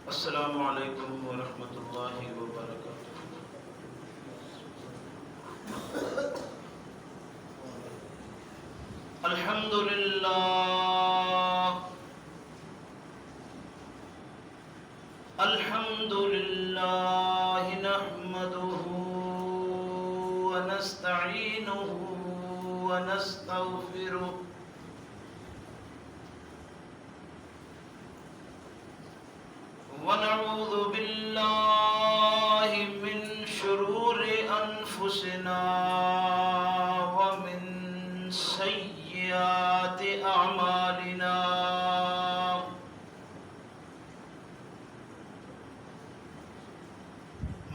السلام علیکم ورحمۃ اللہ وبرکاتہ۔ الحمد للہ نحمده ونستعینه ونستغفره ونعوذ باللہ من شرور انفسنا ومن سیئات اعمالنا،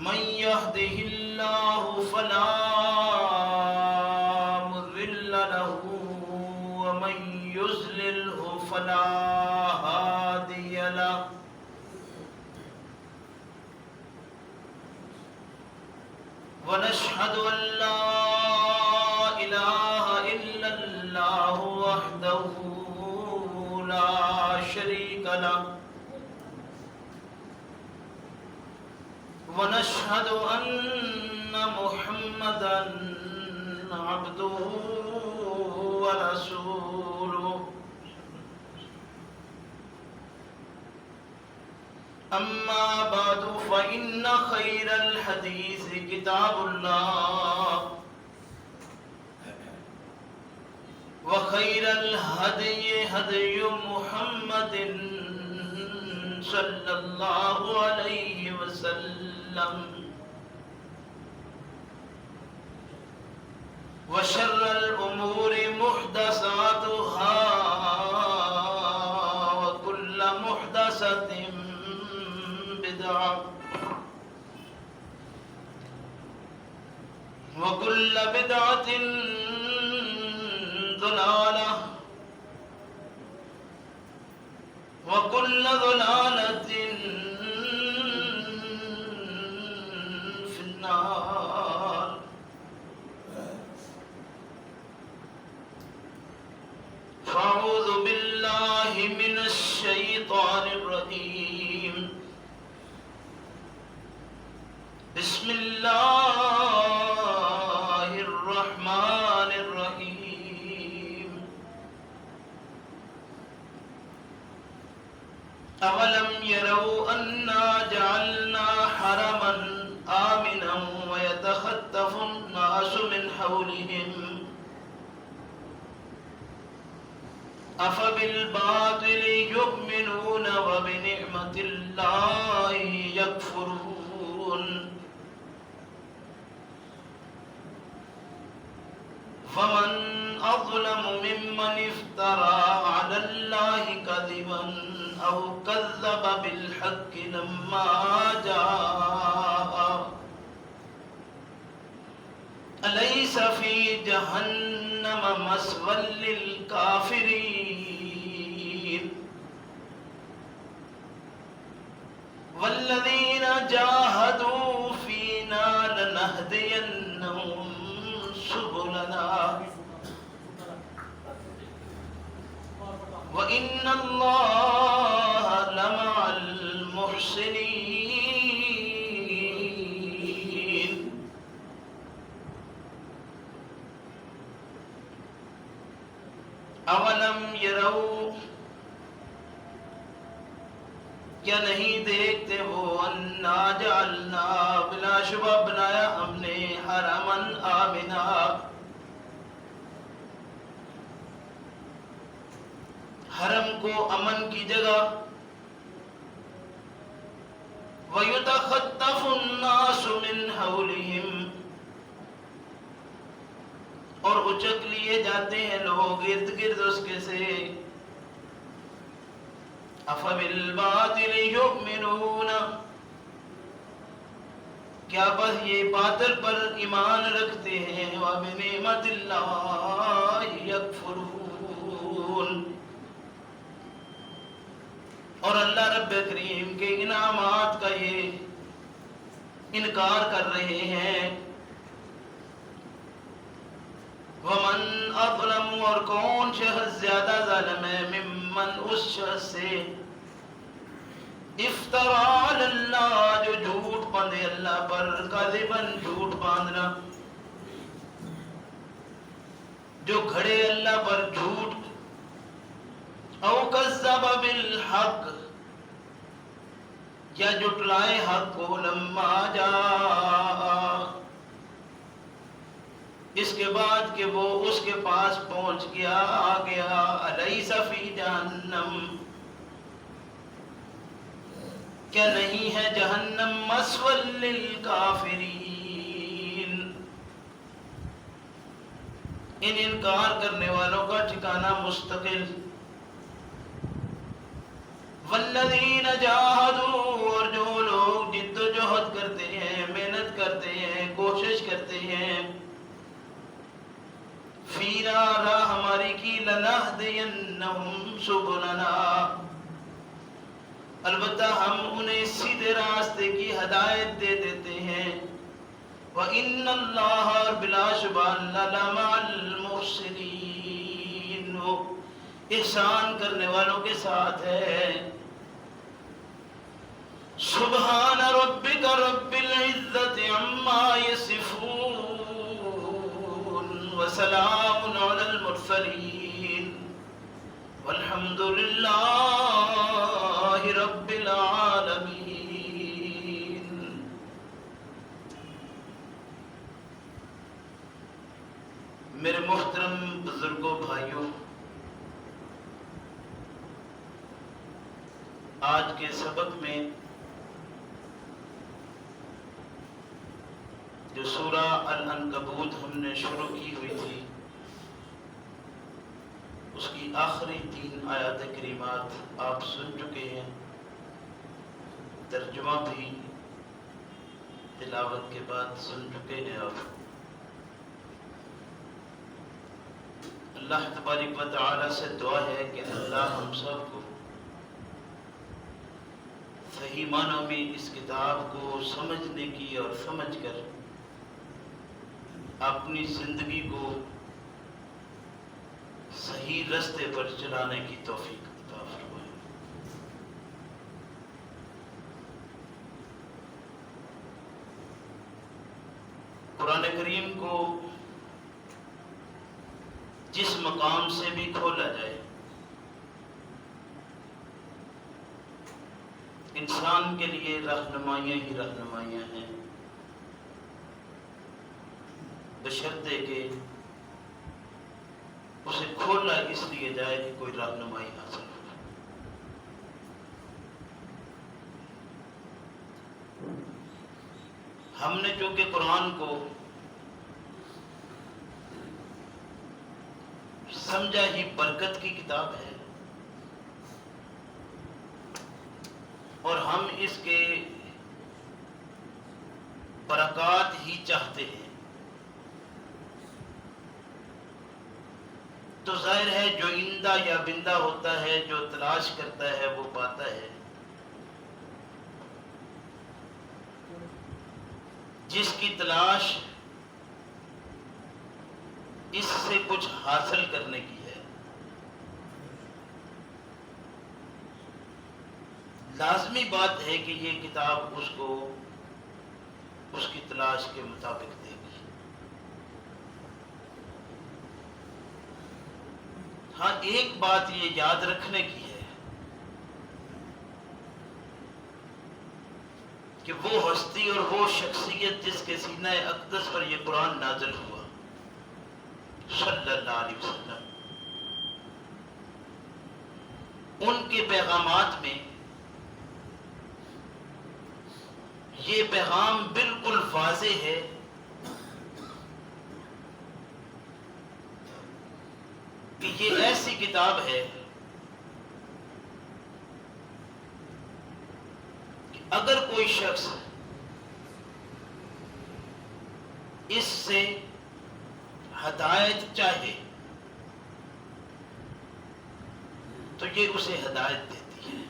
من يهده الله فلا مضل له ومن يضلله فلا هادي له، ونشهد أن لا إله إلا الله وحده لا شريك له، ونشهد أن محمدا عبده ورسوله، أما بعد فإن خير الحديث كتاب الله، وخير الهدي هدي محمد صلى الله عليه وسلم، وشر الأمور محدثاتها وكل محدثة بدعة وكل بدعة ضلالة وكل ضلالة في النار۔ فأعوذ بالله من الشيطان الرجيم، بسم الله الرحمن الرحيم۔ أولم يروا أنا جعلنا حرما آمنا ويتخطف الناس من حولهم أفبالباطل يؤمنون وبنعمة الله يكفرون، فمن أظلم ممن افترى على الله كذبا أو كذب بالحق لما جاءه، أليس في جهنم مثوى للكافرين، والذين جاهدوا فينا لنهدينهم سبلنا وإن الله لمع المحسنين۔ اولم يروا، کیا نہیں دیکھتے وہ، انا جعلنا، بلا شبہ بنایا ہم نے، حرمن آمنا، حرم کو امن کی جگہ، وَيُتَخَطَّفُ النَّاسُ مِنْ حَوْلِهِمْ، اور اچک لیے جاتے ہیں لوگ ارد گرد اس کے سے، أَفَبِالْبَاطِلِ يُؤْمِنُونَ، کیا بس یہ باطل پر ایمان رکھتے ہیں، وَبِنِعْمَةِ اللَّهِ يَكْفُرُونَ، اور اللہ رب کریم کے انعامات کا یہ انکار کر رہے ہیں۔ ومن اظلم، اور کون شخص زیادہ ظالم ہے، ممن اس شخص سے، افترا علی اللہ، جو جھوٹ باندھے اللہ پر، کاذباً جھوٹ باندھنا، جو گھڑے اللہ پر جھوٹ، او کذب بالحق، یا جٹلائے حق کو، لما جاء، اس کے بعد کہ وہ اس کے پاس پہنچ گیا، آ گیا، الیس فی جہنم، کیا نہیں ہے جہنم مثوی للکافرین، ان انکار کرنے والوں کا ٹھکانہ مستقل، والذین جاہدوا، اور جو لوگ جد و جہد کرتے ہیں، محنت کرتے ہیں، کوشش کرتے ہیں، فینا، راہ ہماری کی، لنہدینہم سبلنا، البتہ ہم انہیں سیدھے راستے کی ہدایت دے دیتے ہیں، وَإِنَّ اللَّهَ، اور بلا شبہ اللہ، لَمَعَ الْمُحْسِنِينَ، وہ احسان کرنے والوں کے ساتھ ہے۔ سبحان ربک رب العزت عما یصفون، وسلام علی المرسلین، والحمد للہ رب العالمین۔ میرے محترم بزرگوں، بھائیوں، آج کے سبق میں جو سورہ العنکبوت ہم نے شروع کی ہوئی تھی، اس کی آخری 3 آیات کریمات آپ سن چکے ہیں، ترجمہ بھی تلاوت کے بعد سن چکے ہیں آپ۔ اللہ تبارک و تعالی سے دعا ہے کہ اللہ ہم سب کو صحیح معنوں میں اس کتاب کو سمجھنے کی اور سمجھ کر اپنی زندگی کو صحیح رستے پر چلانے کی توفیق عطا فرمائے۔ قرآن کریم کو جس مقام سے بھی کھولا جائے، انسان کے لیے رہنمائیاں ہی رہنمائیاں ہیں، بشرطے کہ اسے کھولا اس لیے جائے کہ کوئی رہنمائی حاصل ہو۔ ہم نے چونکہ قرآن کو سمجھا ہی برکت کی کتاب ہے، اور ہم اس کے برکات ہی چاہتے ہیں، تو ظاہر ہے جو اندہ یا بندہ ہوتا ہے، جو تلاش کرتا ہے وہ پاتا ہے، جس کی تلاش اس سے کچھ حاصل کرنے کی ہے، لازمی بات ہے کہ یہ کتاب اس کو اس کی تلاش کے مطابق دے گی۔ ہاں، ایک بات یہ یاد رکھنے کی ہے کہ وہ ہستی اور وہ شخصیت جس کے سینہ اقدس پر یہ قرآن نازل ہوا، صلی اللہ علیہ وسلم، ان کے پیغامات میں یہ پیغام بالکل واضح ہے کہ یہ ایسی کتاب ہے کہ اگر کوئی شخص اس سے ہدایت چاہے تو یہ اسے ہدایت دیتی ہے،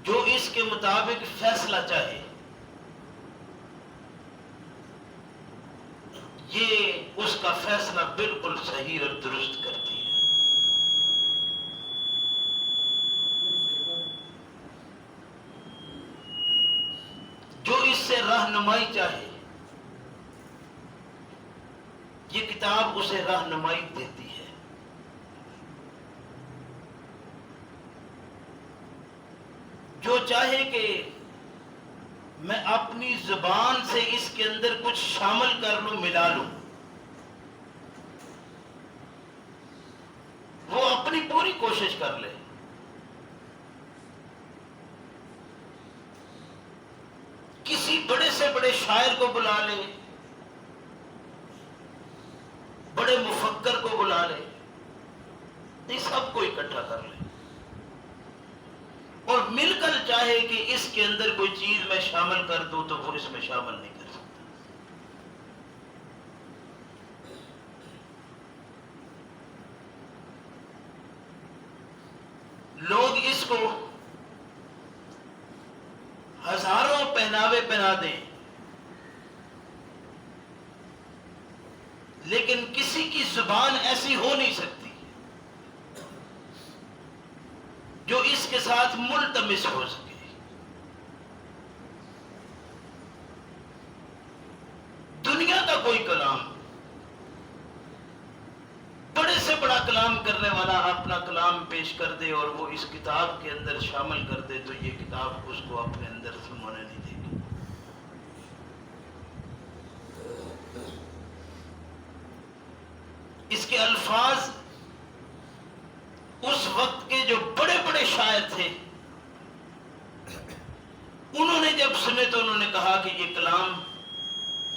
جو اس کے مطابق فیصلہ چاہے یہ اس کا فیصلہ بالکل صحیح اور درست کرتی ہے۔ رہنمائی چاہے، یہ کتاب اسے رہنمائی دیتی ہے۔ جو چاہے کہ میں اپنی زبان سے اس کے اندر کچھ شامل کر لوں، ملا لوں، وہ اپنی پوری کوشش کر لے۔ کسی بڑے سے بڑے شاعر کو بلا لے، بڑے مفکر کو بلا لے، یہ سب کو اکٹھا کر لے اور مل کر چاہے کہ اس کے اندر کوئی چیز میں شامل کر دوں تو وہ اس میں شامل نہیں کر سکتا۔ لوگ اس کو ہزاروں پہناوے پہنا دیں، لیکن کسی کی زبان ایسی ہو نہیں سکتی جو اس کے ساتھ ملتمس ہو سکے۔ دنیا کا کوئی کلام، بڑے سے بڑا کلام کرنے والا اپنا کلام پیش کر دے اور وہ اس کتاب کے اندر شامل کر دے تو یہ کتاب اس کو اپنے اندر سمانے نہیں دے گی۔ اس کے الفاظ اس وقت کے جو بڑے بڑے شاعر تھے، انہوں نے جب سنے تو انہوں نے کہا کہ یہ کلام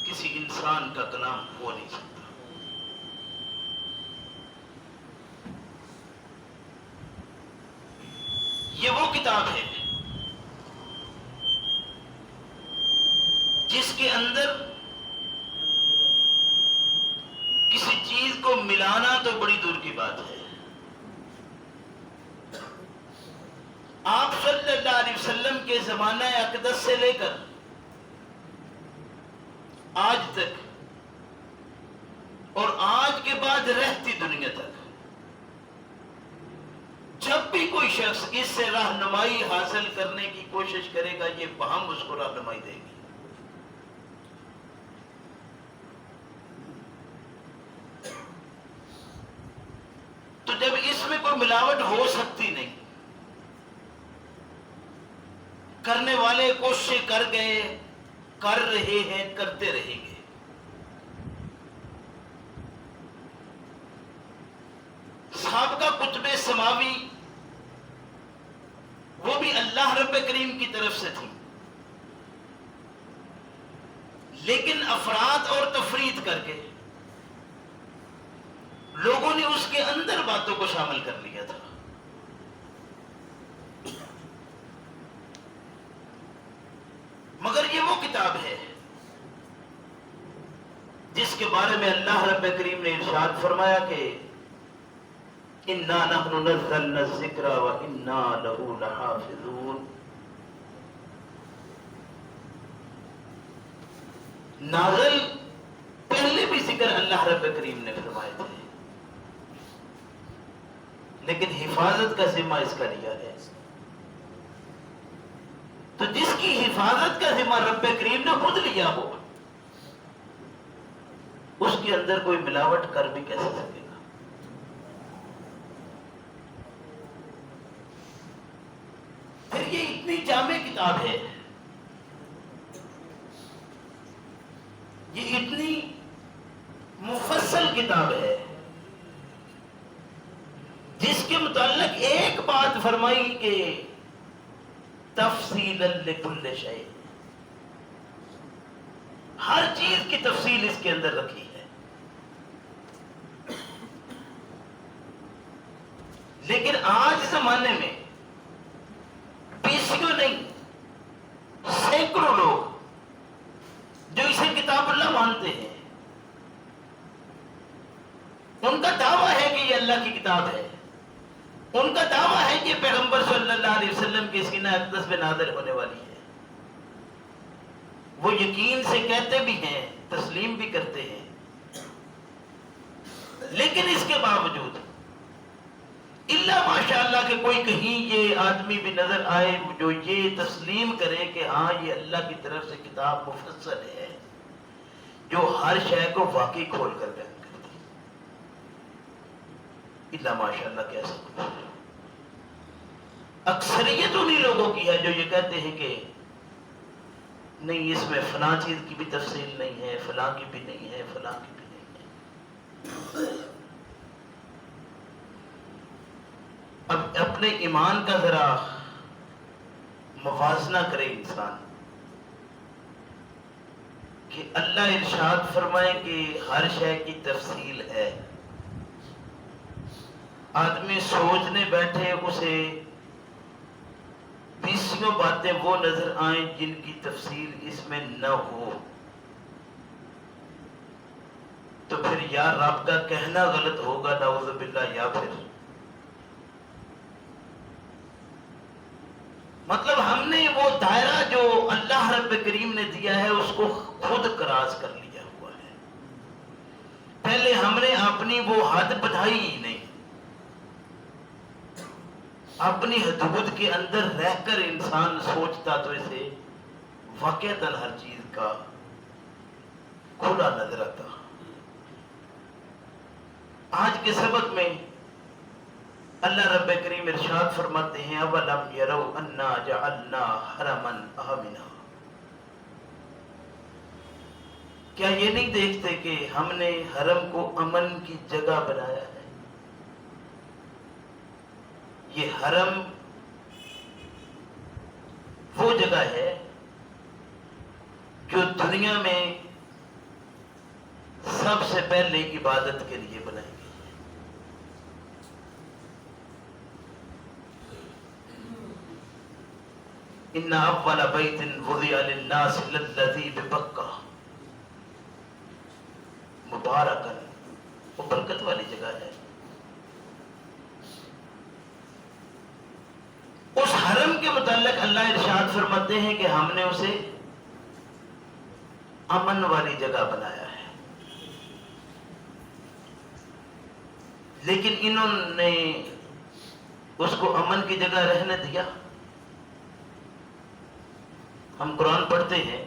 کسی انسان کا کلام ہو نہیں سکتا۔ یہ وہ کتاب ہے جس کے اندر کسی چیز کو ملانا تو بڑی دور کی بات ہے۔ آپ صلی اللہ علیہ وسلم کے زمانہ اقدس سے لے کر آج تک اور آج کے بعد رہتی دنیا تک جب بھی کوئی شخص اس سے رہنمائی حاصل کرنے کی کوشش کرے گا، یہ بہم اس کو رہنمائی دے گی۔ تو جب اس میں کوئی ملاوٹ ہو سکتی نہیں، کرنے والے کوشش کر گئے، کر رہے ہیں، کرتے رہیں گے۔ سابقہ کتب سماوی وہ بھی اللہ رب کریم کی طرف سے تھی، لیکن افراد اور تفرید کر کے لوگوں نے اس کے اندر باتوں کو شامل کر لیا تھا۔ مگر یہ وہ کتاب ہے جس کے بارے میں اللہ رب کریم نے ارشاد فرمایا کہ اِنَّا نَحْنُ نَزَّلْنَا الذِّكْرَ وَإِنَّا لَهُ لَحَافِظُونَ۔ نازل پہلے بھی ذکر اللہ رب کریم نے فرمائے تھے، لیکن حفاظت کا ذمہ اس کا لیا ہے۔ تو جس کی حفاظت کا ذمہ رب کریم نے خود لیا ہو، اس کے اندر کوئی ملاوٹ کر بھی کیسے سکے گا؟ پھر یہ اتنی جامع کتاب ہے، یہ اتنی مفصل کتاب ہے جس کے متعلق ایک بات فرمائی کہ تفصیلا لکل شیء، ہر چیز کی تفصیل اس کے اندر رکھی ہے۔ لیکن آج زمانے میں بیسیوں نہیں، سینکڑوں لوگ جو اسے کتاب اللہ مانتے ہیں، ان کا دعویٰ ہے کہ یہ اللہ کی کتاب ہے، ان کا دعویٰ ہے کہ پیغمبر صلی اللہ علیہ وسلم کی سینہ اقدس میں نازل ہونے والی ہے۔ وہ یقین سے کہتے بھی ہیں، تسلیم بھی کرتے ہیں، لیکن اس کے باوجود الا ماشاء ماشاءاللہ کہ کوئی کہیں یہ آدمی بھی نظر آئے جو یہ تسلیم کرے کہ ہاں یہ اللہ کی طرف سے کتاب مفصل ہے جو ہر شے کو واقعی کھول کر بیان کرتی اللہ ماشاءاللہ کیسا کچھ ہے۔ اکثریت انہی لوگوں کی ہے جو یہ کہتے ہیں کہ نہیں اس میں فلاں چیز کی بھی تفصیل نہیں ہے، فلاں کی بھی نہیں ہے، فلاں کی بھی نہیں ہے۔ اب اپنے ایمان کا ذرا موازنہ کرے انسان کہ اللہ ارشاد فرمائے کہ ہر شے کی تفصیل ہے، آدمی سوچنے بیٹھے اسے 20 باتیں وہ نظر آئیں جن کی تفصیل اس میں نہ ہو، تو پھر یا رب کا کہنا غلط ہوگا نعوذ باللہ، یا پھر مطلب ہم نے وہ دائرہ جو اللہ رب کریم نے دیا ہے اس کو خود کراس کر لیا ہوا ہے۔ پہلے ہم نے اپنی وہ حد بڑھائی ہی نہیں، اپنی حدود کے اندر رہ کر انسان سوچتا تو اسے واقعتاً ہر چیز کا کھلا نظر آتا۔ آج کے سبق میں اللہ رب کریم ارشاد فرماتے ہیں اولم یروا انا جعلنا حرما آمنا، کیا یہ نہیں دیکھتے کہ ہم نے حرم کو امن کی جگہ بنایا ہے؟ یہ حرم وہ جگہ ہے جو دنیا میں سب سے پہلے عبادت کے لیے بنائی گئی۔ ان اول بیت وضع للناس للذی ببکہ مبارکا، وہ برکت والی جگہ ہے۔ اس حرم کے متعلق اللہ ارشاد فرماتے ہیں کہ ہم نے اسے امن والی جگہ بنایا ہے، لیکن انہوں نے اس کو امن کی جگہ رہنے دیا؟ ہم قرآن پڑھتے ہیں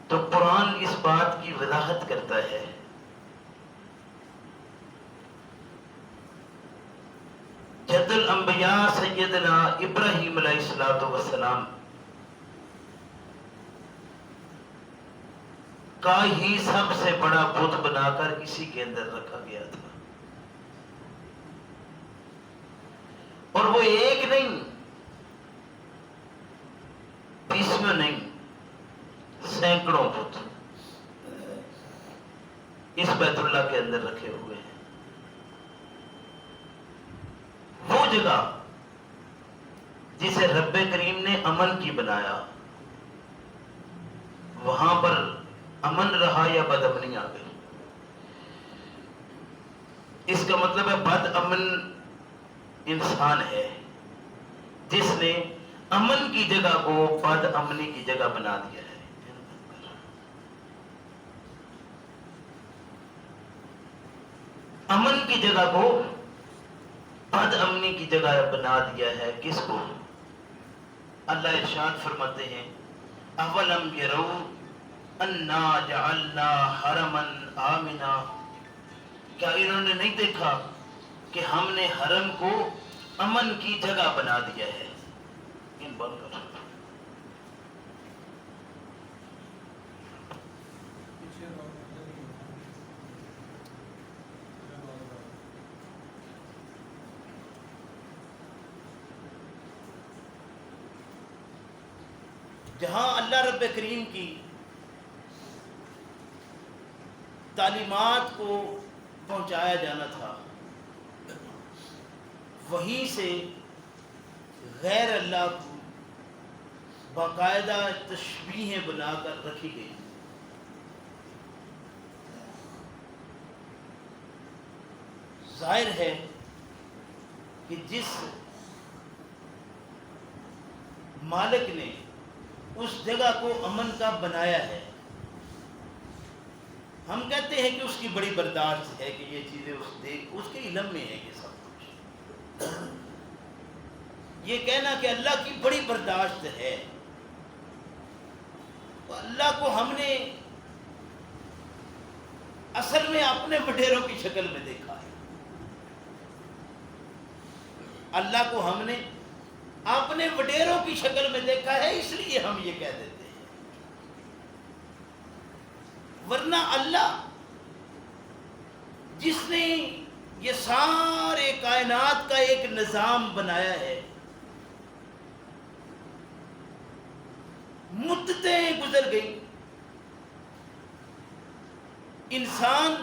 تو قرآن اس بات کی وضاحت کرتا ہے۔ جد الانبیاء سیدنا ابراہیم علیہ السلام کا ہی سب سے بڑا بت بنا کر اسی کے اندر رکھا گیا تھا، اور وہ ایک نہیں، 20 نہیں، سینکڑوں بت اس بیت اللہ کے اندر رکھے ہوئے ہیں۔ وہ جگہ جسے رب کریم نے امن کی بنایا، وہاں پر امن رہا یا بد امنی آ گئی؟ اس کا مطلب ہے بد امن انسان ہے جس نے امن کی جگہ کو بد امنی کی جگہ بنا دیا ہے۔ امن کی جگہ کو بد امنی کی جگہ بنا دیا ہے۔ کس کو؟ اللہ ارشاد فرماتے ہیں اولم یروا انا جعلنا حرما آمنا، کیا انہوں نے نہیں دیکھا کہ ہم نے حرم کو امن کی جگہ بنا دیا ہے؟ ان بند کر جہاں اللہ رب کریم کی تعلیمات کو پہنچایا جانا تھا، وہیں سے غیر اللہ کو باقاعدہ تشبیہیں بنا کر رکھی گئی۔ ظاہر ہے کہ جس مالک نے اس جگہ کو امن کا بنایا ہے ہم کہتے ہیں کہ اس کی بڑی برداشت ہے کہ یہ چیزیں اس کے علم میں ہے یہ سب کچھ. یہ کہنا کہ اللہ کی بڑی برداشت ہے، تو اللہ کو ہم نے اصل میں اپنے وڈیروں کی شکل میں دیکھا ہے. اللہ کو ہم نے اپنے وڈیروں کی شکل میں دیکھا ہے، اس لیے ہم یہ کہہ دیتے ہیں. ورنہ اللہ جس نے یہ سارے کائنات کا ایک نظام بنایا ہے، مدتیں گزر گئی، انسان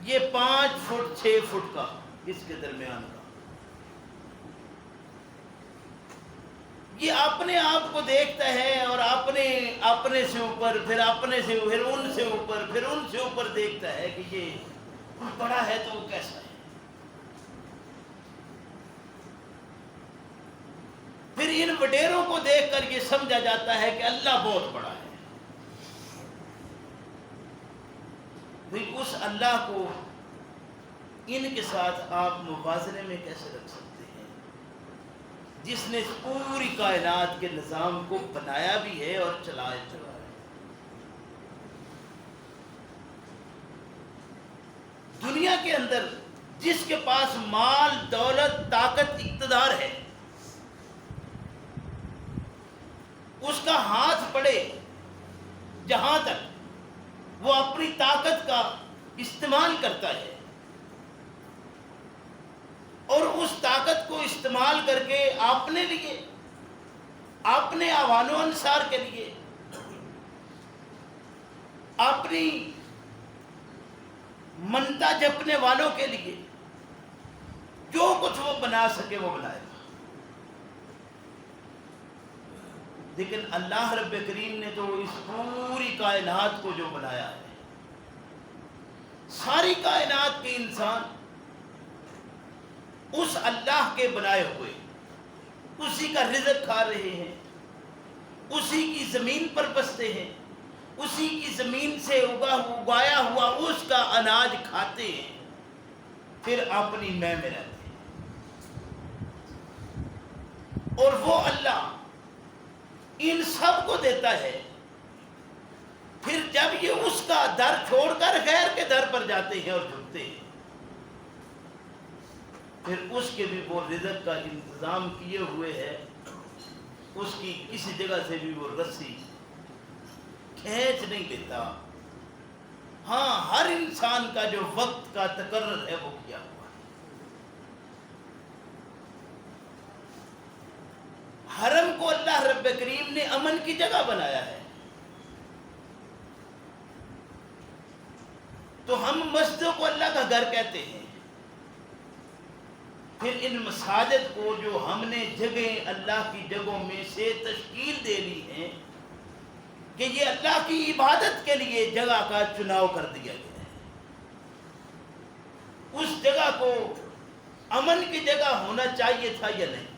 یہ 5 فٹ 6 فٹ کا اس کے درمیان کا، یہ اپنے آپ کو دیکھتا ہے اور اپنے سے اوپر، پھر اپنے سے، پھر ان سے اوپر، پھر ان سے اوپر دیکھتا ہے کہ یہ بڑا ہے تو وہ کیسا ہے. پھر ان وڈیروں کو دیکھ کر یہ سمجھا جاتا ہے کہ اللہ بہت بڑا ہے. پھر اس اللہ کو ان کے ساتھ آپ موازنے میں کیسے رکھ سکتے ہیں جس نے پوری کائنات کے نظام کو بنایا بھی ہے اور چلایا ہے. دنیا کے اندر جس کے پاس مال، دولت، طاقت، اقتدار ہے، اس کا ہاتھ پڑے جہاں تک وہ اپنی طاقت کا استعمال کرتا ہے، اور اس طاقت کو استعمال کر کے اپنے لیے، اپنے اعوان و انصار کے لیے، اپنی منتا جپنے والوں کے لیے جو کچھ وہ بنا سکے وہ بنائے گا. لیکن اللہ رب کریم نے تو اس پوری کائنات کو جو بنایا ہے، ساری کائنات کے انسان اس اللہ کے بنائے ہوئے اسی کا رزق کھا رہے ہیں، اسی کی زمین پر بستے ہیں، اسی کی زمین سے اگایا ہوا اس کا اناج کھاتے ہیں، پھر اپنی میں رہتے ہیں. اور وہ اللہ ان سب کو دیتا ہے، پھر جب یہ اس کا در چھوڑ کر غیر کے در پر جاتے ہیں اور جھکتے ہیں، پھر اس کے بھی وہ رزق کا انتظام کیے ہوئے ہے، اس کی کسی جگہ سے بھی وہ رسی کھینچ نہیں لیتا. ہاں، ہر انسان کا جو وقت کا تقرر ہے وہ کیا ہوا ہے. حرم کو اللہ رب کریم نے امن کی جگہ بنایا ہے، تو ہم مسجدوں کو اللہ کا گھر کہتے ہیں. پھر ان مساجد کو جو ہم نے جگہیں اللہ کی جگہوں میں سے تشکیل دے لی ہیں کہ یہ اللہ کی عبادت کے لیے جگہ کا چناؤ کر دیا گیا ہے، اس جگہ کو امن کی جگہ ہونا چاہیے تھا یا نہیں؟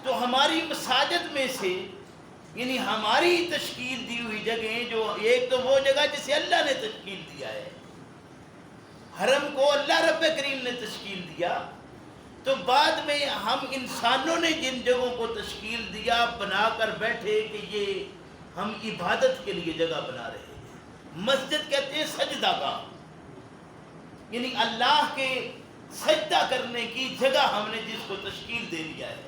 تو ہماری مساجد میں سے، یعنی ہماری تشکیل دی ہوئی جگہیں، جو ایک تو وہ جگہ جسے اللہ نے تشکیل دیا ہے، حرم کو اللہ رب کریم نے تشکیل دیا، تو بعد میں ہم انسانوں نے جن جگہوں کو تشکیل دیا، بنا کر بیٹھے کہ یہ ہم عبادت کے لیے جگہ بنا رہے ہیں. مسجد کہتے ہیں سجدہ گاہ، یعنی اللہ کے سجدہ کرنے کی جگہ ہم نے جس کو تشکیل دے دیا ہے.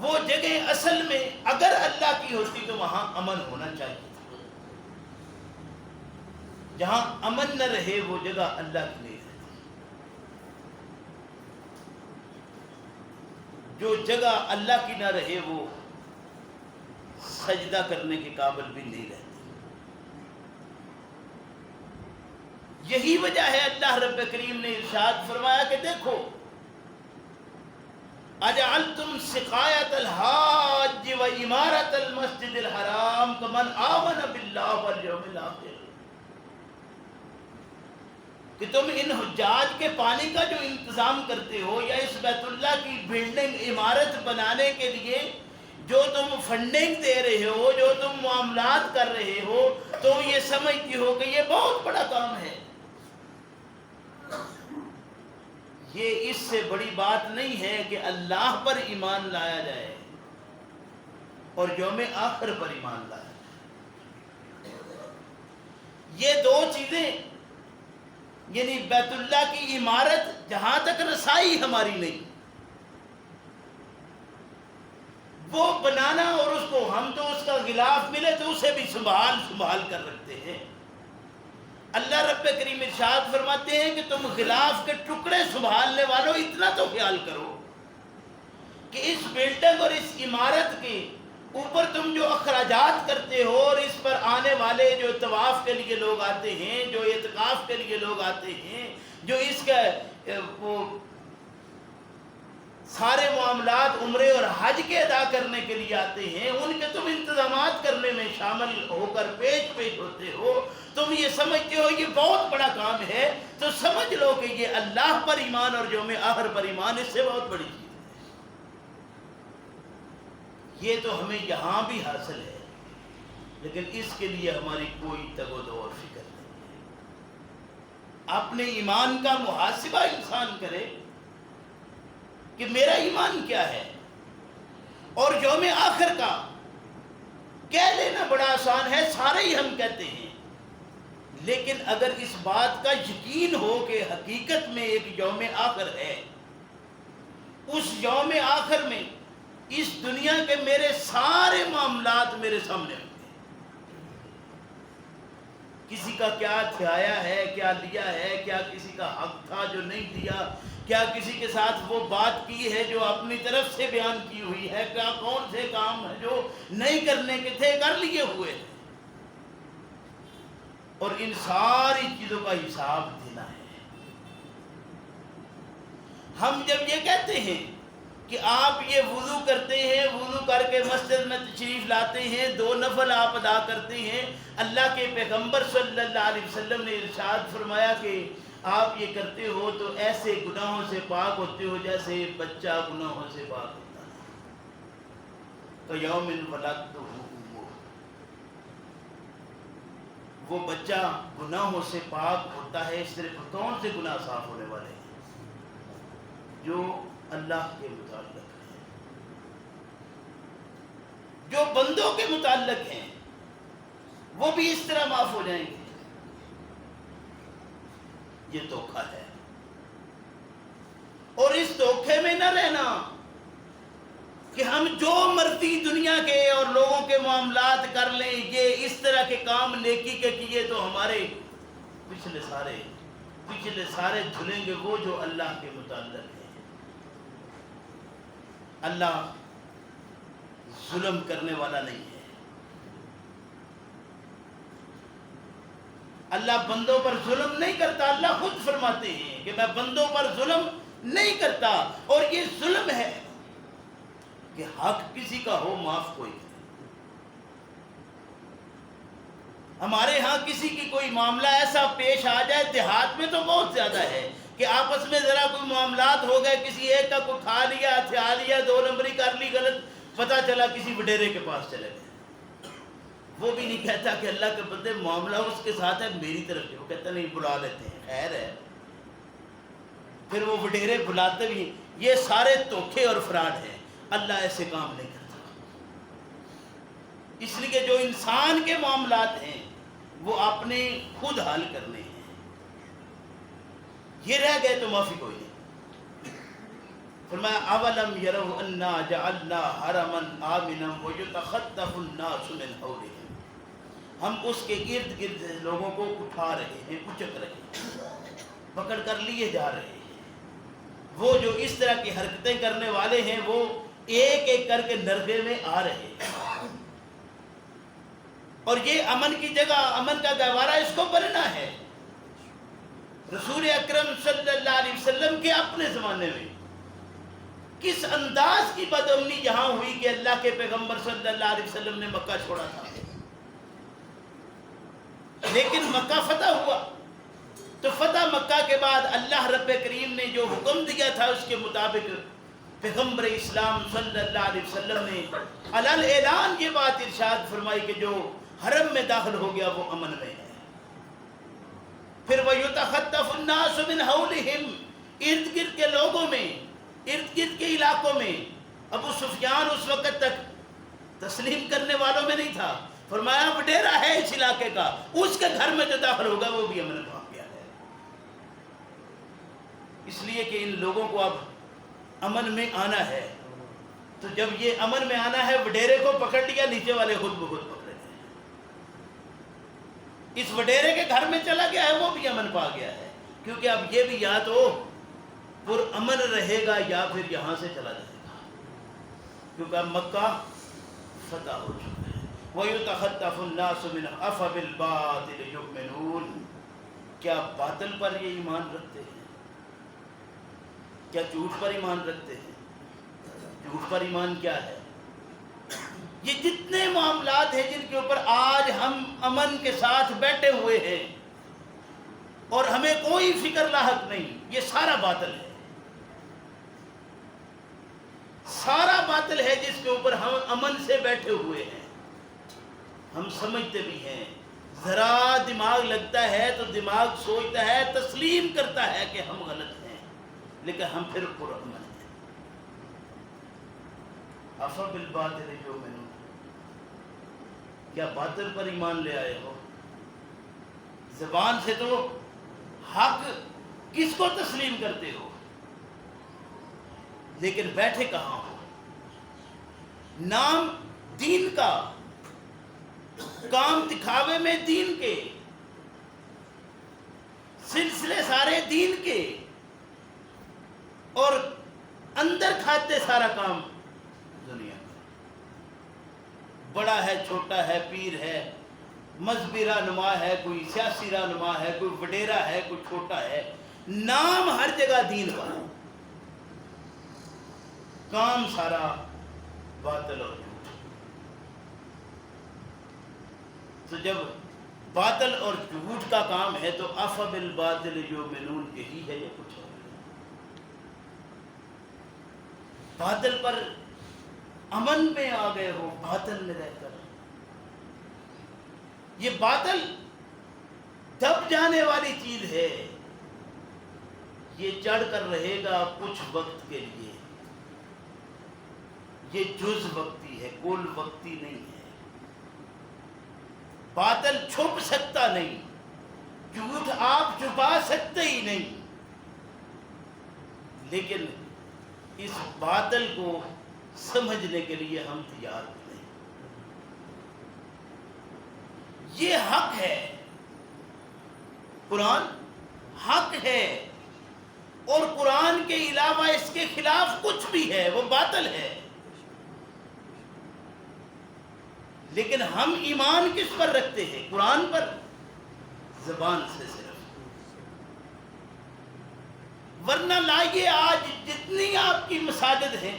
وہ جگہ اصل میں اگر اللہ کی ہوتی تو وہاں امن ہونا چاہیے تھا. جہاں امن نہ رہے وہ جگہ اللہ کی نہیں رہتی. جو جگہ اللہ کی نہ رہے وہ سجدہ کرنے کے قابل بھی نہیں رہتی. یہی وجہ ہے اللہ رب کریم نے ارشاد فرمایا کہ دیکھو، اجعلتم سقایۃ الحاج و عمارۃ المسجد الحرام کمن آمن باللہ والیوم الآخر، کہ تم ان حجاج کے پانی کا جو انتظام کرتے ہو، یا اس بیت اللہ کی بلڈنگ عمارت بنانے کے لیے جو تم فنڈنگ دے رہے ہو، جو تم معاملات کر رہے ہو، تم یہ سمجھتی ہو کہ یہ بہت بڑا کام ہے. یہ اس سے بڑی بات نہیں ہے کہ اللہ پر ایمان لایا جائے اور یوم آخر پر ایمان لایا جائے. یہ دو چیزیں، یعنی بیت اللہ کی عمارت جہاں تک رسائی ہماری نہیں، وہ بنانا، اور اس کو ہم تو اس کا غلاف ملے تو اسے بھی سنبھال کر رکھتے ہیں. اللہ رب کریم ارشاد فرماتے ہیں کہ تم غلاف کے ٹکڑے سنبھالنے والوں اتنا تو خیال کرو کہ اس بلڈنگ اور اس عمارت کے اوپر تم جو اخراجات کرتے ہو، اور اس پر آنے والے جو طواف کے لیے لوگ آتے ہیں، جو اعتکاف کے لیے لوگ آتے ہیں، جو اس کا وہ سارے معاملات عمرے اور حج کے ادا کرنے کے لیے آتے ہیں، ان کے تم انتظامات کرنے میں شامل ہو کر پیش ہوتے ہو. تم یہ سمجھتے ہو یہ بہت بڑا کام ہے، تو سمجھ لو کہ یہ اللہ پر ایمان اور یوم آخر پر ایمان اس سے بہت بڑی چیز ہے. یہ تو ہمیں یہاں بھی حاصل ہے، لیکن اس کے لیے ہماری کوئی تگ و دو اور فکر نہیں ہے. اپنے ایمان کا محاسبہ انسان کرے کہ میرا ایمان کیا ہے. اور یوم آخر کا کہہ لینا بڑا آسان ہے، سارے ہی ہم کہتے ہیں، لیکن اگر اس بات کا یقین ہو کہ حقیقت میں ایک یوم آخر ہے، اس یوم آخر میں اس دنیا کے میرے سارے معاملات میرے سامنے ہوں گے. کسی کا کیا تھیایا ہے، کیا لیا ہے، کیا کسی کا حق تھا جو نہیں دیا، کیا کسی کے ساتھ وہ بات کی ہے جو اپنی طرف سے بیان کی ہوئی ہے، کیا کون سے کام ہے جو نہیں کرنے کے تھے کر لیے ہوئے ہیں. اور ان ساری چیزوں کا حساب دینا ہے. ہم جب یہ کہتے ہیں کہ آپ یہ وضو کرتے ہیں، وضو کر کے مسجد میں تشریف لاتے ہیں، 2 نفل آپ ادا کرتے ہیں، اللہ کے پیغمبر صلی اللہ علیہ وسلم نے ارشاد فرمایا کہ آپ یہ کرتے ہو تو ایسے گناہوں سے پاک ہوتے ہو جیسے بچہ گناہوں سے پاک ہوتا ہے. تو یوم ولدتہ امہ، وہ بچہ گناہوں سے پاک ہوتا ہے. صرف کون سے گناہ صاف ہونے والے ہیں؟ جو اللہ کے متعلق ہیں، جو بندوں کے متعلق ہیں، وہ بھی اس طرح معاف ہو جائیں گے. یہ دھوکہ ہے، اور اس دھوکے میں نہ رہنا کہ ہم جو مرضی دنیا کے اور لوگوں کے معاملات کر لیں، یہ اس طرح کے کام نیکی کے کیے تو ہمارے پچھلے سارے دھلیں گے. وہ جو اللہ کے متعلق ہیں. اللہ ظلم کرنے والا نہیں ہے. اللہ بندوں پر ظلم نہیں کرتا. اللہ خود فرماتے ہیں کہ میں بندوں پر ظلم نہیں کرتا، اور یہ ظلم ہے کہ حق کسی کا ہو معاف کوئی کرے. ہمارے ہاں کسی کی کوئی معاملہ ایسا پیش آ جائے، دیہات میں تو بہت زیادہ ہے کہ آپس میں ذرا کوئی معاملات ہو گئے، کسی ایک کا کوئی کھا لیا، ہتھیا لیا، 2 نمبری کر لی غلط، پتہ چلا کسی وڈیرے کے پاس چلے گئے. وہ بھی نہیں کہتا کہ اللہ کے بندے معاملہ اس کے ساتھ ہے میری طرف سے، وہ کہتا نہیں بلا لیتے ہیں، خیر ہے. پھر وہ وڈیرے بلاتے بھی. یہ سارے دھوکے اور فراڈ ہیں. اللہ ایسے کام نہیں کرتا. اس لیے جو انسان کے معاملات ہیں وہ اپنے خود حل کرنے ہیں. یہ رہ گئے تو معافی کوئی نہیں. فرمایا اولم یروا انا جعلنا حرما آمنا ویتخطف الناس من حولهم، ہم اس کے ارد گرد لوگوں کو اٹھا رہے ہیں، اچک رہے ہیں، پکڑ کر لیے جا رہے ہیں. وہ جو اس طرح کی حرکتیں کرنے والے ہیں وہ ایک ایک کر کے نرغے میں آ رہے ہیں. اور یہ امن کی جگہ، امن کا گہوارہ اس کو بننا ہے. رسول اکرم صلی اللہ علیہ وسلم کے اپنے زمانے میں کس انداز کی بدامنی یہاں ہوئی کہ اللہ کے پیغمبر صلی اللہ علیہ وسلم نے مکہ چھوڑا تھا. لیکن مکہ فتح ہوا تو فتح مکہ کے بعد اللہ رب کریم نے جو حکم دیا تھا اس کے مطابق پیغمبر اسلام صلی اللہ علیہ وسلم نے علل اعلان یہ بات ارشاد فرمائی کہ جو حرم میں داخل ہو گیا وہ امن میں ہے. پھر وَيُتَخَطَّفُ النَّاسُ مِنْ حَوْلِهِمْ ارد گرد کے لوگوں میں، ارد گرد کے علاقوں میں. ابو سفیان اس وقت تک تسلیم کرنے والوں میں نہیں تھا. فرمایا وڈیرا ہے اس علاقے کا، اس کے گھر میں جو داخل ہوگا وہ بھی امن پا گیا ہے. اس لیے کہ ان لوگوں کو اب امن میں آنا ہے. تو جب یہ امن میں آنا ہے، وڈیرے کو پکڑ لیا، نیچے والے خود بخود پکڑے گئے. اس وڈیرے کے گھر میں چلا گیا ہے، وہ بھی امن پا گیا ہے. کیونکہ اب یہ بھی یا تو پر امن رہے گا یا پھر یہاں سے چلا جائے گا، کیونکہ اب مکہ فتح ہو چکا ہے. وَيُتَخَطَّفُ النَّاسُ مِنْ أَفَبِالْبَاطِلِ يُؤْمِنُونَ. کیا باطل پر یہ ایمان رکھتے ہیں؟ کیا جھوٹ پر ایمان رکھتے ہیں؟ جھوٹ پر ایمان کیا ہے؟ یہ جتنے معاملات ہیں جن کے اوپر آج ہم امن کے ساتھ بیٹھے ہوئے ہیں اور ہمیں کوئی فکر لاحق نہیں، یہ سارا باطل ہے. سارا باطل ہے جس کے اوپر ہم امن سے بیٹھے ہوئے ہیں. ہم سمجھتے بھی ہیں، ذرا دماغ لگتا ہے تو دماغ سوچتا ہے، تسلیم کرتا ہے کہ ہم غلط ہیں، لیکن ہم پھر پرامن ہیں. افبالباطل یؤمنون. کیا باطل پر ایمان لے آئے ہو؟ زبان سے تو حق کس کو تسلیم کرتے ہو، لیکن بیٹھے کہاں ہو؟ نام دین کا، کام دکھاوے میں دین کے، سلسلے سارے دین کے، اور اندر کھاتے سارا کام دنیا کا. بڑا ہے، چھوٹا ہے، پیر ہے، مذہبی رہنما ہے، کوئی سیاسی رہنما ہے، کوئی وڈیرا ہے، کوئی چھوٹا ہے، نام ہر جگہ دین کا، کام سارا باطل اور جھوٹ. تو جب باطل اور جھوٹ کا کام ہے تو افبالباطل یؤمنون یہی ہے یا کچھ اور؟ باطل پر امن میں آ گئے ہو، باطل میں رہ کر. یہ باطل دب جانے والی چیز ہے، یہ چڑھ کر رہے گا کچھ وقت کے لیے. یہ جز وقتی ہے، کل وقتی نہیں ہے. باطل چھپ سکتا نہیں، جھوٹ آپ چھپا سکتے ہی نہیں. لیکن اس باطل کو سمجھنے کے لیے ہم تیار نہیں. یہ حق ہے، قرآن حق ہے، اور قرآن کے علاوہ اس کے خلاف کچھ بھی ہے وہ باطل ہے. لیکن ہم ایمان کس پر رکھتے ہیں؟ قرآن پر، زبان سے صرف. ورنہ لائیے آج جتنی آپ کی مساجد ہیں،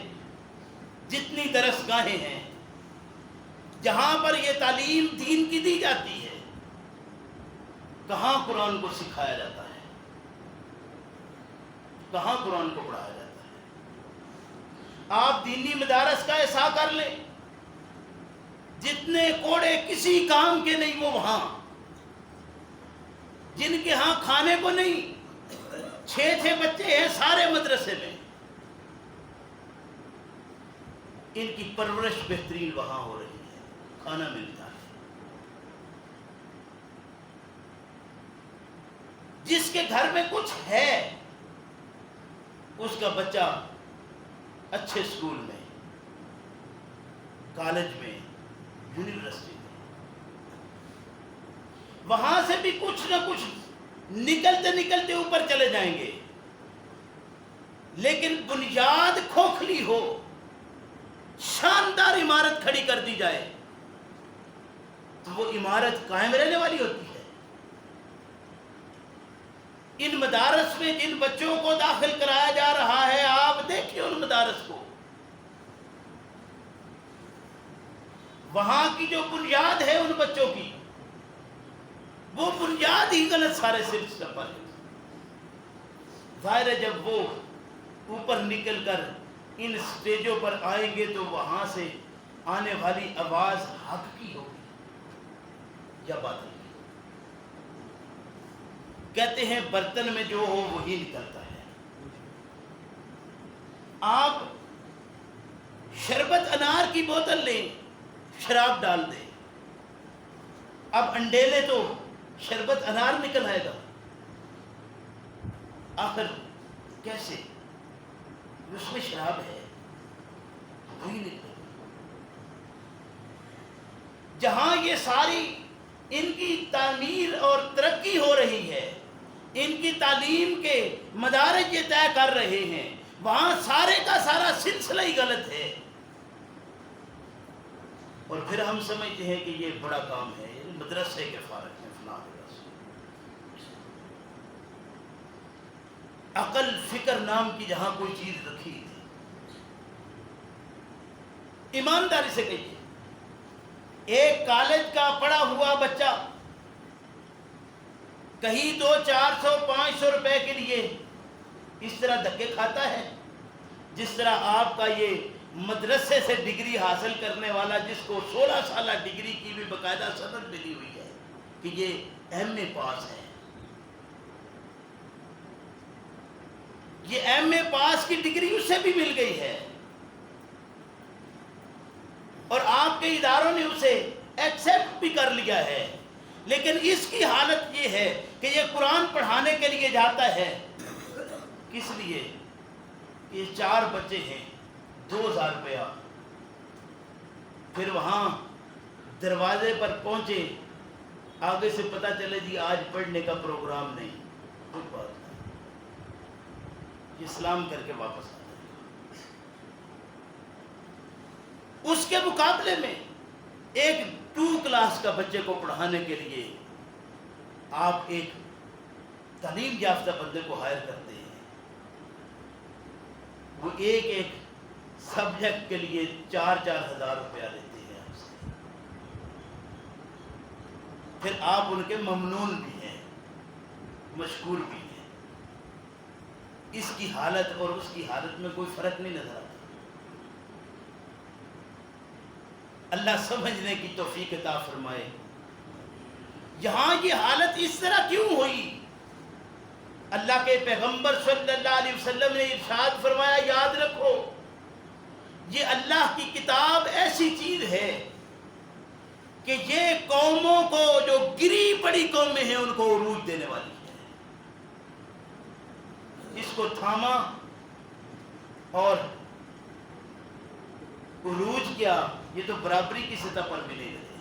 جتنی درسگاہیں ہیں جہاں پر یہ تعلیم دین کی دی جاتی ہے، کہاں قرآن کو سکھایا جاتا ہے؟ کہاں قرآن کو پڑھایا جاتا ہے؟ آپ دینی مدارس کا احساس کر لیں، جتنے کوڑے کسی کام کے نہیں وہ وہاں. جن کے ہاں کھانے کو نہیں، 6 بچے ہیں سارے مدرسے میں، ان کی پرورش بہترین وہاں ہو رہی ہے، کھانا ملتا ہے. جس کے گھر میں کچھ ہے اس کا بچہ اچھے اسکول میں، کالج میں، یونیورسٹی میں، وہاں سے بھی کچھ نہ کچھ نکلتے نکلتے اوپر چلے جائیں گے. لیکن بنیاد کھوکھلی ہو، شاندار عمارت کھڑی کر دی جائے تو وہ عمارت قائم رہنے والی ہوتی ہے. ان مدارس میں جن بچوں کو داخل کرایا جا رہا ہے، آپ دیکھیں ان مدارس کو، وہاں کی جو بنیاد ہے ان بچوں کی، وہ بنیاد ہی غلط سارے سلسلہ پر ہے. ظاہر ہے جب وہ اوپر نکل کر ان سٹیجوں پر آئیں گے تو وہاں سے آنے والی آواز حق کی ہوگی یا باطل کی؟ کہتے ہیں برتن میں جو ہو وہی نکلتا ہے. آپ شربت انار کی بوتل لیں، شراب ڈال دیں، اب انڈیلے تو شربت انار نکل آئے گا. آخر کیسے؟ اس میں شراب ہے وہی نکلے. جہاں یہ ساری ان کی تعمیر اور ترقی ہو رہی ہے، ان کی تعلیم کے مدارج یہ طے کر رہے ہیں، وہاں سارے کا سارا سلسلہ ہی غلط ہے. اور پھر ہم سمجھتے ہیں کہ یہ بڑا کام ہے، مدرسے کے فارغ ہیں فلاں مدرسے. عقل فکر نام کی جہاں کوئی چیز رکھی تھی، ایمانداری سے کہیے، ایک کالج کا پڑھا ہوا بچہ کہیں 200-400-500 روپے کے لیے اس طرح دھکے کھاتا ہے جس طرح آپ کا یہ مدرسے سے ڈگری حاصل کرنے والا، جس کو 16 سالہ ڈگری کی بھی باقاعدہ سند ملی ہوئی ہے کہ یہ ایم اے پاس ہے. یہ ایم اے پاس کی ڈگری اس سے بھی مل گئی ہے اور آپ کے اداروں نے اسے ایکسیپٹ بھی کر لیا ہے. لیکن اس کی حالت یہ ہے کہ یہ قرآن پڑھانے کے لیے جاتا ہے. کس لیے؟ یہ 4 بچے ہیں، 2000 روپیہ. پھر وہاں دروازے پر پہنچے، آگے سے پتہ چلے جی آج پڑھنے کا پروگرام نہیں. کوئی بات نہیں، اسلام کر کے واپس آ جائے. اس کے مقابلے میں ایک 2 کلاس کا بچے کو پڑھانے کے لیے آپ ایک تعلیم یافتہ بندے کو ہائر کرتے ہیں، وہ ایک سبجیکٹ کے لیے 4-4 ہزار روپیہ لیتے ہیں آپ سے. پھر آپ ان کے ممنون بھی ہیں، مشکور بھی ہیں. اس کی حالت اور اس کی حالت میں کوئی فرق نہیں نظر آتا. اللہ سمجھنے کی توفیق عطا فرمائے. یہاں یہ حالت اس طرح کیوں ہوئی؟ اللہ کے پیغمبر صلی اللہ علیہ وسلم نے ارشاد فرمایا، یاد رکھو یہ اللہ کی کتاب ایسی چیز ہے کہ یہ قوموں کو، جو گری پڑی قومیں ہیں، ان کو عروج دینے والی ہے. اس کو تھاما اور عروج کیا. یہ تو برابری کی سطح پر بھی نہیں رہے،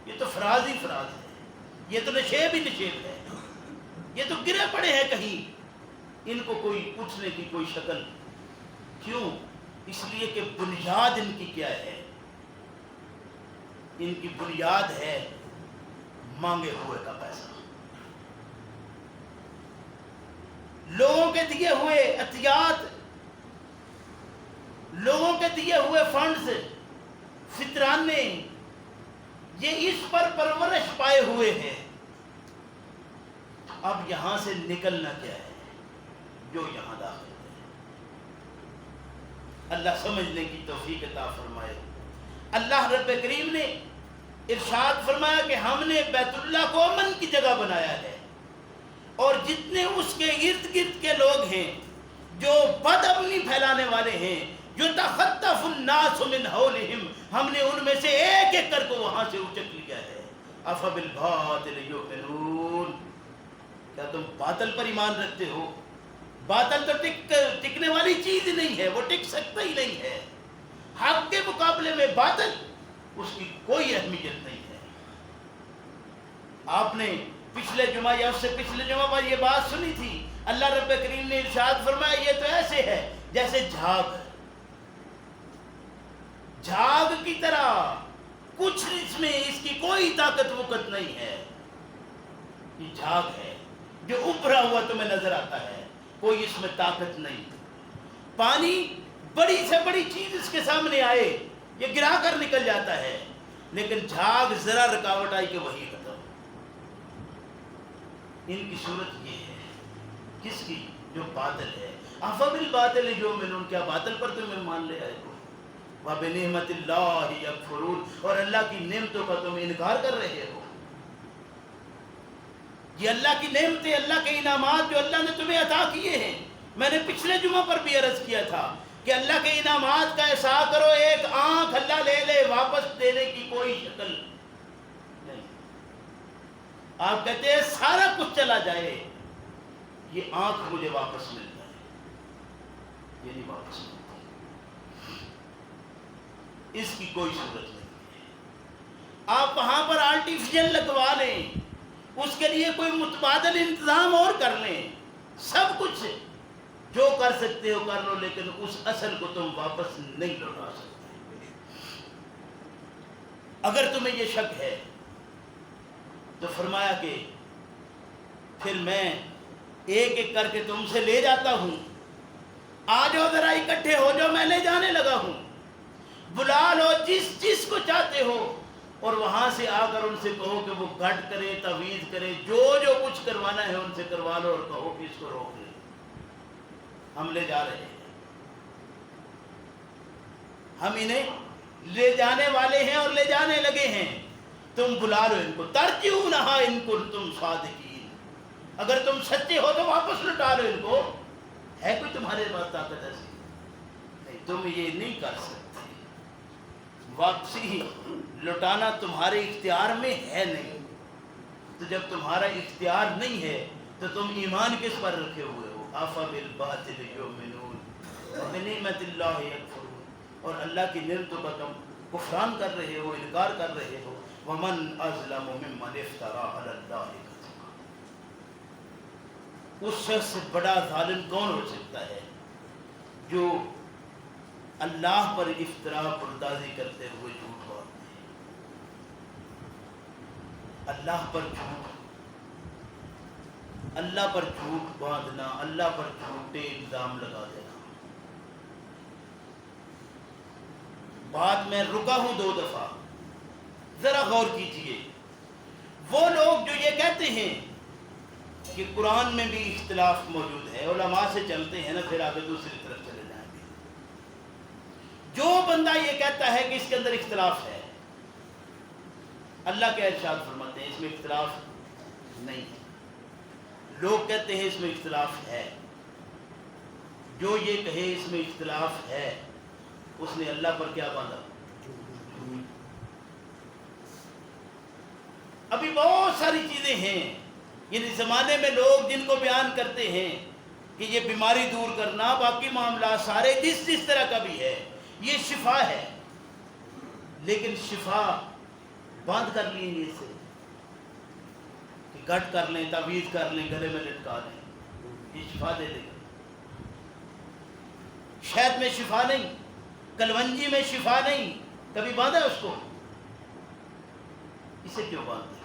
یہ تو فراز ہی فراز ہے، یہ تو نشیب ہی نشیب ہے. یہ تو گرے پڑے ہیں کہیں، ان کو کوئی اٹھنے کی کوئی شکل. کیوں؟ اس لیے کہ بنیاد ان کی کیا ہے؟ ان کی بنیاد ہے مانگے ہوئے کا پیسہ. لوگوں کے دیے ہوئے عطیات، لوگوں کے دیے ہوئے فنڈز، فطرانے، یہ اس پر پرورش پائے ہوئے ہیں. اب یہاں سے نکلنا کیا ہے؟ جو یہاں داخل ہے. اللہ سمجھنے کی توفیق عطا فرمائے. اللہ رب کریم نے ارشاد فرمایا کہ ہم نے بیت اللہ کو امن کی جگہ بنایا ہے، اور جتنے اس کے ارد گرد کے لوگ ہیں جو بد امنی پھیلانے والے ہیں، جو تخطف الناس من حولہم، ہم نے ان میں سے ایک ایک کر کو وہاں سے اچک لیا ہے. افبالباطل یؤمنون، کیا تم باطل پر ایمان رکھتے ہو؟ باطل تو ٹکنے والی چیز نہیں ہے، وہ ٹک سکتا ہی نہیں ہے. حق کے مقابلے میں باطل، اس کی کوئی اہمیت نہیں ہے. آپ نے پچھلے جمعہ یا اس سے پچھلے جمعہ پر یہ بات سنی تھی. اللہ رب کریم نے ارشاد فرمایا یہ تو ایسے ہے جیسے جھاگ، جھاگ کی طرح، کچھ اس میں اس کی کوئی طاقت وقت نہیں ہے. یہ جھاگ ہے جو ابھرا ہوا تمہیں نظر آتا ہے، کوئی اس میں طاقت نہیں. پانی بڑی سے بڑی چیز اس کے سامنے آئے یہ گرا کر نکل جاتا ہے، لیکن جھاگ ذرا رکاوٹ آئی کہ وہی ختم. ان کی صورت یہ ہے. کس کی؟ جو باطل ہے. افبالباطل یؤمنون، کیا باطل پر تم ایمان لے آئے ہو؟ وبنعمت اللہ یکفرون، اور اللہ کی نعمتوں کا تم انکار کر رہے ہو. یہ اللہ کی نعمتیں، اللہ کے انعامات جو اللہ نے تمہیں عطا کیے ہیں. میں نے پچھلے جمعہ پر بھی عرض کیا تھا کہ اللہ کے انعامات کا احساس کرو. ایک آنکھ اللہ لے لے، واپس دینے کی کوئی شکل نہیں. آپ کہتے ہیں سارا کچھ چلا جائے، یہ آنکھ مجھے واپس مل جائے، یہ نہیں واپس ملتی. اس کی کوئی صورت نہیں ہے. آپ وہاں پر آرٹیفیشل لگوا لیں، اس کے لیے کوئی متبادل انتظام اور کر لیں، سب کچھ جو کر سکتے ہو کر لو، لیکن اس اصل کو تم واپس نہیں لوٹا سکتے. اگر تمہیں یہ شک ہے تو فرمایا کہ پھر میں ایک ایک کر کے تم سے لے جاتا ہوں. آ جاؤ ذرا اکٹھے ہو جاؤ، میں لے جانے لگا ہوں. بلا لو جس کو چاہتے ہو، اور وہاں سے آ کر ان سے کہو کہ وہ گھٹ کرے، تعویذ کرے، جو کچھ کروانا ہے ان سے کروا لو، اور کہو کہ اس کو روک لے، ہم لے جا رہے ہیں. ہم انہیں لے جانے والے ہیں اور لے جانے لگے ہیں. تم بلا لو ان کو. ترجعونہا ان کنتم صادقین، اگر تم سچے ہو تو واپس لٹا لو ان کو. ہے کوئی تمہارے پاس طاقت ایسی؟ نہیں، تم یہ نہیں کر سکتے. واپسی لٹانا تمہارے اختیار میں ہے نہیں. تو جب تمہارا اختیار نہیں ہے تو تم ایمان کس پر رکھے ہوئے ہو؟ افبالباطل یؤمنون وبنعمت اللہ یکفرون، اور اللہ کی نعمتوں کا تم کفران کر رہے ہو، انکار کر رہے ہو. ومن اظلم ممن افترى علی اللہ کذبا، اس شخص سے بڑا ظالم کون ہو سکتا ہے جو اللہ پر افتراء پردازی کرتے ہوئے جھوٹ باندھتے ہیں. اللہ پر جھوٹ باندھنا، اللہ پر جھوٹے الزام لگا دینا. بات میں رکا ہوں 2 دفعہ، ذرا غور کیجئے. وہ لوگ جو یہ کہتے ہیں کہ قرآن میں بھی اختلاف موجود ہے، علماء سے چلتے ہیں نا، پھر آگے دوسری طرف چلے جائیں گے. جو بندہ یہ کہتا ہے کہ اس کے اندر اختلاف ہے، اللہ کے ارشاد فرماتے ہیں اس میں اختلاف نہیں. لوگ کہتے ہیں اس میں اختلاف ہے. جو یہ کہے اس میں اختلاف ہے، اس نے اللہ پر کیا باندھا؟ ابھی بہت ساری چیزیں ہیں، یعنی زمانے میں لوگ جن کو بیان کرتے ہیں کہ یہ بیماری دور کرنا، باقی معاملات سارے جس طرح کا بھی ہے، یہ شفا ہے. لیکن شفا بند کر لیں گے اسے، کہ کٹ کر لیں، تعویذ کر لیں، گلے میں لٹکا لیں، یہ شفا دے دے گا. شہد میں شفا نہیں، کلونجی میں شفا نہیں، کبھی باندھا اس کو؟ اسے کیوں باندھتے؟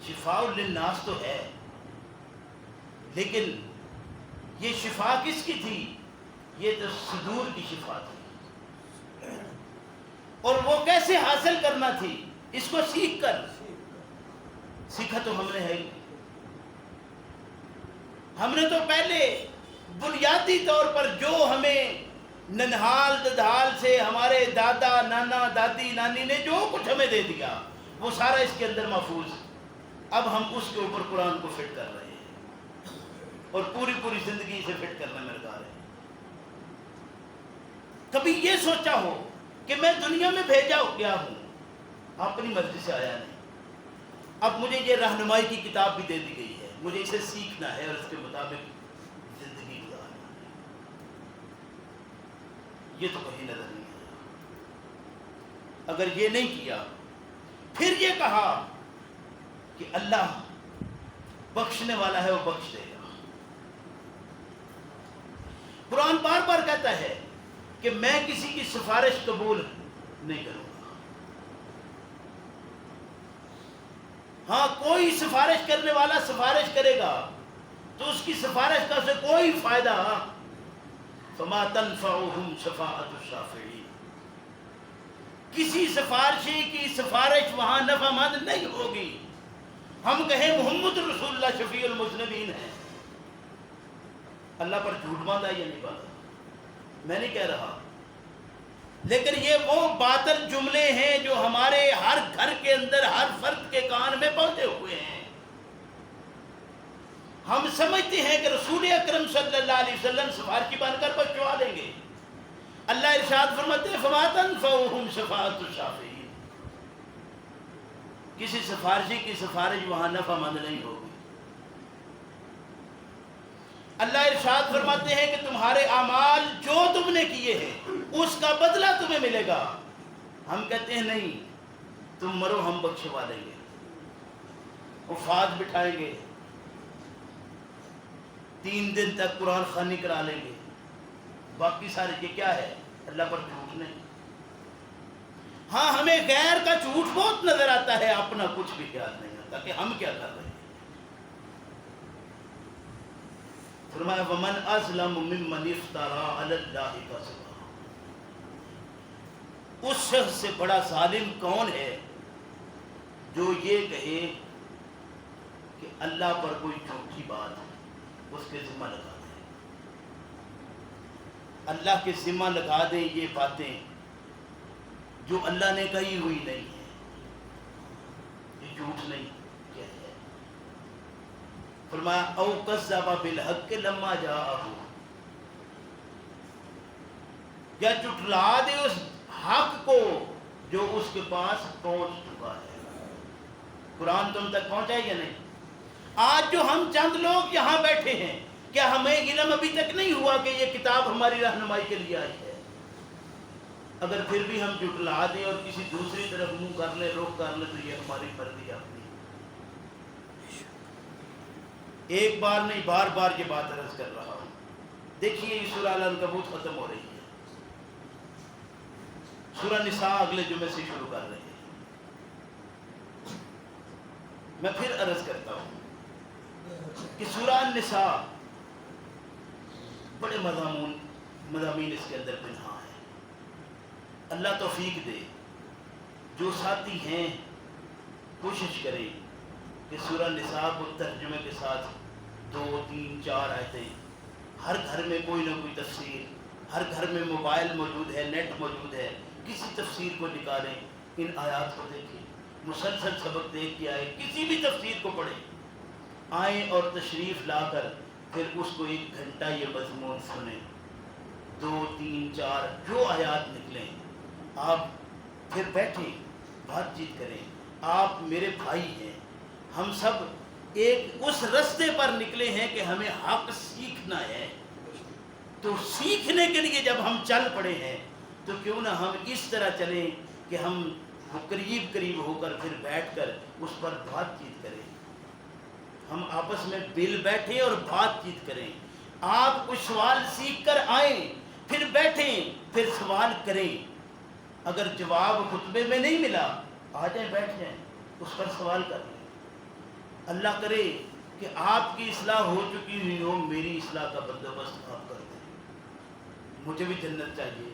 شفاء للناس تو ہے، لیکن یہ شفا کس کی تھی؟ یہ تو صدور کی شفا تھی. اور وہ کیسے حاصل کرنا تھی؟ اس کو سیکھ کر. سیکھا تو ہم نے ہے ہی. ہم نے تو پہلے بنیادی طور پر جو ہمیں ننہال ددھال سے ہمارے دادا نانا دادی نانی نے جو کچھ ہمیں دے دیا، وہ سارا اس کے اندر محفوظ. اب ہم اس کے اوپر قرآن کو فٹ کر رہے ہیں اور پوری زندگی سے فٹ کرنے میں لگا رہے ہیں. کبھی یہ سوچا ہو کہ میں دنیا میں بھیجا گیا ہوں، اپنی مرضی سے آیا نہیں. اب مجھے یہ رہنمائی کی کتاب بھی دے دی گئی ہے، مجھے اسے سیکھنا ہے اور اس کے مطابق زندگی گزارنا ہے. یہ تو کہیں نظر نہیں آیا. اگر یہ نہیں کیا، پھر یہ کہا کہ اللہ بخشنے والا ہے، وہ بخش دے گا. قرآن بار بار کہتا ہے کہ میں کسی کی سفارش قبول نہیں کروں گا. ہاں، کوئی سفارش کرنے والا سفارش کرے گا تو اس کی سفارش کا اسے کوئی فائدہ. فما تنفعهم شفاعت الشافعین، کسی سفارشی کی سفارش وہاں نفع مند نہیں ہوگی. ہم کہیں محمد رسول اللہ شفیع المذنبین ہے، اللہ پر جھوٹ باندھا یا نہیں باندھا؟ میں نہیں کہہ رہا، لیکن یہ وہ باطل جملے ہیں جو ہمارے ہر گھر کے اندر ہر فرد کے کان میں پہنچے ہوئے ہیں۔ ہم سمجھتے ہیں کہ رسول اکرم صلی اللہ علیہ وسلم سفارشی بن کر بچوا دیں گے۔ اللہ ارشاد فرماتے ہیں فَمَا تَنْفَعُهُمْ شَفَاعَةُ الشَّافِعِينَ، کسی سفارشی کی سفارش وہاں نفع مند نہیں ہوگی۔ اللہ ارشاد فرماتے ہیں کہ تمہارے اعمال جو تم نے کیے ہیں اس کا بدلہ تمہیں ملے گا۔ ہم کہتے ہیں نہیں، تم مرو ہم بخشوا دیں گے، وفات بٹھائیں گے، 3 دن تک قرآن خوانی کرا لیں گے، باقی سارے یہ کیا ہے؟ اللہ پر جھوٹ نہیں۔ ہاں ہمیں غیر کا جھوٹ بہت نظر آتا ہے، اپنا کچھ بھی خیال نہیں آتا کہ ہم کیا کر رہے ہیں۔ فرمایا وَمَنْ أَظْلَمُ مِمَّنِ افْتَرَىٰ عَلَى اللَّهِ كَذِبًا، اس شخص سے بڑا ظالم کون ہے جو یہ کہے کہ اللہ پر کوئی جھوٹی بات اس کے ذمہ لگا دے، اللہ کے ذمہ لگا دیں یہ باتیں جو اللہ نے کہی ہوئی نہیں ہے، یہ جھوٹ نہیں کیا ہے۔ فرمایا او کذب بالحق لما جاءہ، یا جھٹلا دے اس حق کو جو اس کے پاس پہنچ چکا ہے۔ قرآن تم تک پہنچا یا نہیں؟ آج جو ہم چند لوگ یہاں بیٹھے ہیں، کیا ہمیں علم ابھی تک نہیں ہوا کہ یہ کتاب ہماری رہنمائی کے لیے آئی ہے؟ اگر پھر بھی ہم جھٹلا دیں اور کسی دوسری طرف منہ کر لیں، رخ کر لیں، تو یہ ہماری مرضی اپنی۔ ایک بار نہیں بار بار یہ بات عرض کر رہا ہوں۔ دیکھیے یہ سورہ العنکبوت ختم ہو رہی ہے، سورہ نساء اگلے جمعے سے شروع کر رہے ہیں۔ میں پھر عرض کرتا ہوں کہ سورہ النساء بڑے مضامین اس کے اندر پنہاں ہیں۔ اللہ توفیق دے، جو ساتھی ہیں کوشش کریں کہ سورہ نساء کو ترجمے کے ساتھ 2 3 4 آیتیں، ہر گھر میں کوئی نہ کوئی تفسیر، ہر گھر میں موبائل موجود ہے، نیٹ موجود ہے، کسی تفسیر کو نکالیں، ان آیات کو دیکھیں، مسلسل سبق دیکھ کے آئے، کسی بھی تفسیر کو پڑھیں، آئیں اور تشریف لا کر پھر اس کو 1 گھنٹہ یہ مضمون سنیں، 2 3 4 جو آیات نکلیں، آپ پھر بیٹھیں، بات چیت کریں۔ آپ میرے بھائی ہیں، ہم سب ایک اس رستے پر نکلے ہیں کہ ہمیں حق سیکھنا ہے، تو سیکھنے کے لیے جب ہم چل پڑے ہیں تو کیوں نہ ہم اس طرح چلیں کہ ہم قریب ہو کر پھر بیٹھ کر اس پر بات چیت کریں، ہم آپس میں مل بیٹھیں اور بات چیت کریں۔ آپ کچھ سوال سیکھ کر آئیں، پھر بیٹھیں، پھر سوال کریں، اگر جواب خطبے میں نہیں ملا آ جائیں، بیٹھ جائیں، اس پر سوال کر لیں۔ اللہ کرے کہ آپ کی اصلاح ہو چکی ہوئی ہو، میری اصلاح کا بندوبست آپ کر دیں۔ مجھے بھی جنت چاہیے،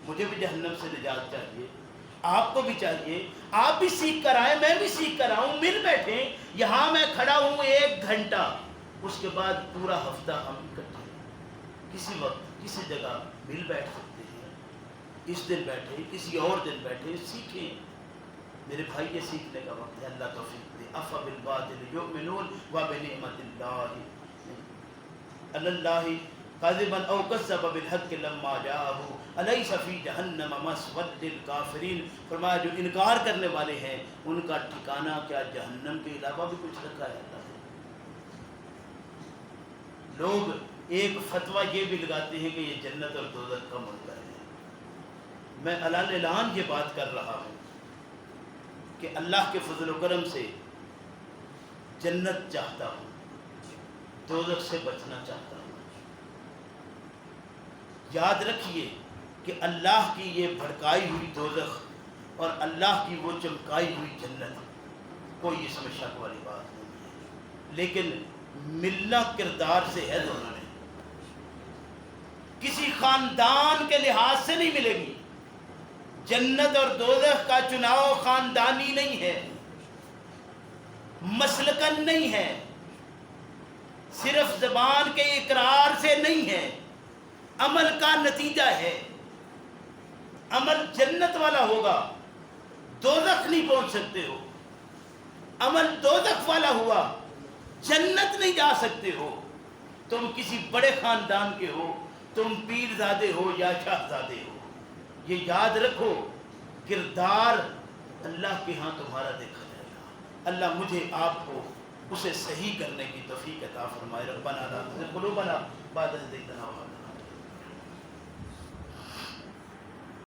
مجھے بھی جہنم سے نجات چاہیے، آپ کو بھی چاہیے، آپ بھی سیکھ کر آئیں، میں بھی سیکھ کر آؤں، مل بیٹھیں۔ یہاں میں کھڑا ہوں 1 گھنٹہ، اس کے بعد پورا ہفتہ ہم اکٹھے کسی وقت کسی جگہ مل بیٹھ سکتے ہیں۔ اس دن بیٹھے، کسی اور دن بیٹھے، سیکھیں۔ میرے بھائی یہ سیکھنے کا وقت ہے، اللہ توفیق دے۔ افبالباطل یؤمنون وبنعمت اللہ قاذبا او کذب بالحق لما جاءه الیس فی جہنم مثوی للکافرین۔ فرمایا جو انکار کرنے والے ہیں ان کا ٹھکانہ کیا جہنم کے علاوہ بھی کچھ رکھا ہے اللہ نے؟ لوگ ایک فتویٰ یہ بھی لگاتے ہیں کہ یہ جنت اور دوزخ کا منکر ہے۔ میں علن اعلان یہ بات کر رہا ہوں کہ اللہ کے فضل و کرم سے جنت چاہتا ہوں، دوزخ سے بچنا چاہتا ہوں۔ یاد رکھیے کہ اللہ کی یہ بھڑکائی ہوئی دوزخ اور اللہ کی وہ چمکائی ہوئی جنت، کوئی اس میں شک والی بات نہیں ہے، لیکن ملنا کردار سے ہے دونوں میں، کسی خاندان کے لحاظ سے نہیں ملے گی۔ جنت اور دوزخ کا چناؤ خاندانی نہیں ہے، مسلکن نہیں ہے، صرف زبان کے اقرار سے نہیں ہے، عمل کا نتیجہ ہے۔ عمل جنت والا ہوگا، دوزخ نہیں پہنچ سکتے ہو۔ عمل دوزخ والا ہوا، جنت نہیں جا سکتے ہو۔ تم کسی بڑے خاندان کے ہو، تم پیرزادے ہو یا شاہزادے ہو، یہ یاد رکھو کردار اللہ کے ہاں تمہارا دیکھا جائے گا۔ اللہ مجھے آپ کو اسے صحیح کرنے کی توفیق عطا فرمائے۔ ربنا لا تزغ قلوبنا بعد إذ هديتنا وهب لنا